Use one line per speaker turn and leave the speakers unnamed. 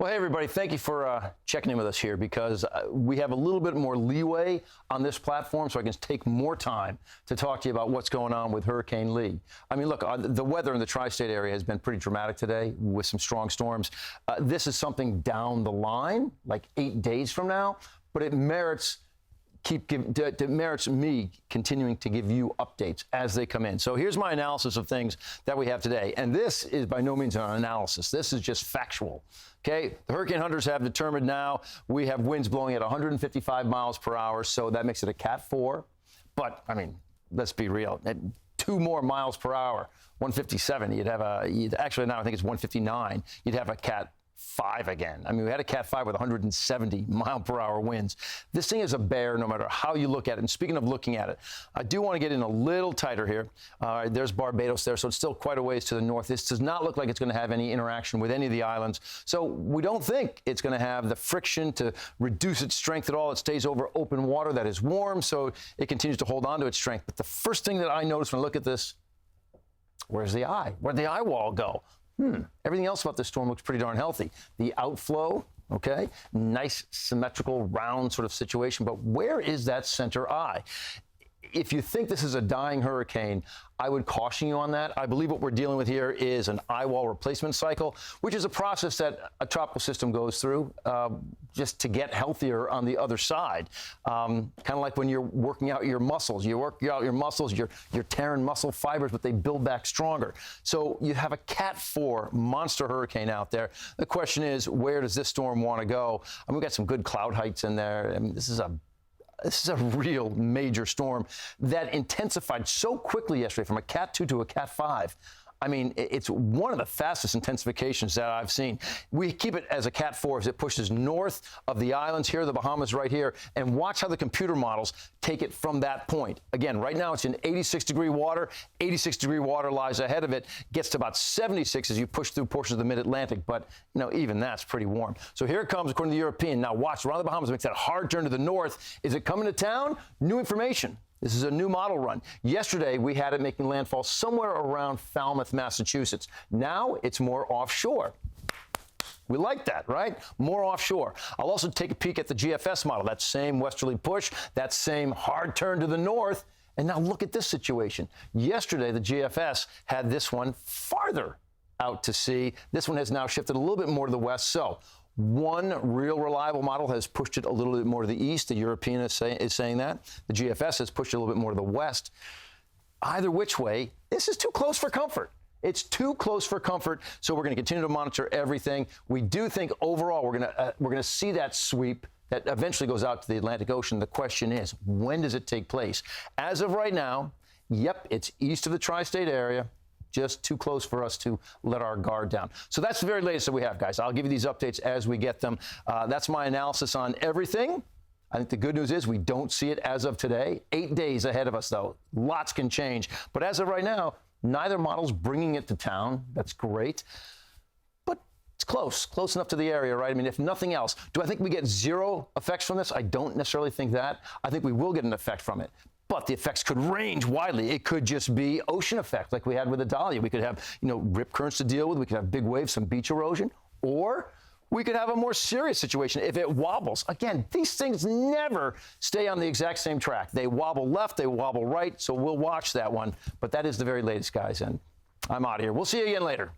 Well, hey, everybody, thank you for checking in with us here because we have a little bit more leeway on this platform, so I can take more time to talk to you about what's going on with Hurricane Lee. I mean, look, the weather in the tri-state area has been pretty dramatic today with some strong storms. This is something down the line, like 8 days from now, but it merits me continuing to give you updates as they come in. So here's my analysis of things that we have today. And this is by no means an analysis. This is just factual. Okay, the hurricane hunters have determined now we have winds blowing at 155 miles per hour, so that makes it a Cat 4. But, I mean, let's be real. At 2 more miles per hour, 157, actually now I think it's 159, you'd have a Cat 5 again. I mean, we had a Cat 5 with 170 mile per hour winds. This thing is a bear no matter how you look at it. And speaking of looking at it, I do want to get in a little tighter here. There's Barbados there, so it's still quite a ways to the north. This does not look like it's going to have any interaction with any of the islands. So we don't think it's going to have the friction to reduce its strength at all. It stays over open water that is warm, so it continues to hold on to its strength. But the first thing that I notice when I look at this, where's the eye? Where'd the eye wall go? Everything else about this storm looks pretty darn healthy. The outflow, okay, nice symmetrical round sort of situation, but where is that center eye? If you think this is a dying hurricane, I would caution you on that. I believe what we're dealing with here is an eye wall replacement cycle, which is a process that a tropical system goes through just to get healthier on the other side. Kind of like when you're working out your muscles. You work out your muscles, you're tearing muscle fibers, but they build back stronger. So you have a Cat 4 monster hurricane out there. The question is, where does this storm want to go? I mean, we've got some good cloud heights in there. I mean, this is a real major storm that intensified so quickly yesterday from a Cat 2 to a Cat 5. I mean, it's one of the fastest intensifications that I've seen. We keep it as a Cat 4 as it pushes north of the islands here, the Bahamas right here, and watch how the computer models take it from that point. Again, right now it's in 86-degree water. 86-degree water lies ahead of it. Gets to about 76 as you push through portions of the mid-Atlantic, but, you know, even that's pretty warm. So here it comes, according to the European. Now watch, around the Bahamas, makes that hard turn to the north. Is it coming to town? New information. This is a new model run. Yesterday, we had it making landfall somewhere around Falmouth, Massachusetts. Now it's more offshore. We like that, right? More offshore. I'll also take a peek at the GFS model, that same westerly push, that same hard turn to the north. And now look at this situation. Yesterday, the GFS had this one farther out to sea. This one has now shifted a little bit more to the west. So one real reliable model has pushed it a little bit more to the east. The European is saying that. The GFS has pushed it a little bit more to the west. Either which way, this is too close for comfort. It's too close for comfort, so we're going to continue to monitor everything. We do think overall we're going to see that sweep that eventually goes out to the Atlantic Ocean. The question is, when does it take place? As of right now, yep, it's east of the tri-state area. Just too close for us to let our guard down. So that's the very latest that we have, guys. I'll give you these updates as we get them. That's my analysis on everything. I think the good news is we don't see it as of today. 8 days ahead of us, though. Lots can change. But as of right now, neither model's bringing it to town. That's great. But it's close enough to the area, right? I mean, if nothing else, do I think we get zero effects from this? I don't necessarily think that. I think we will get an effect from it. But the effects could range widely. It could just be ocean effect like we had with the Dahlia. We could have, rip currents to deal with. We could have big waves, some beach erosion. Or we could have a more serious situation if it wobbles. Again, these things never stay on the exact same track. They wobble left, they wobble right, so we'll watch that one. But that is the very latest, guys, and I'm out of here. We'll see you again later.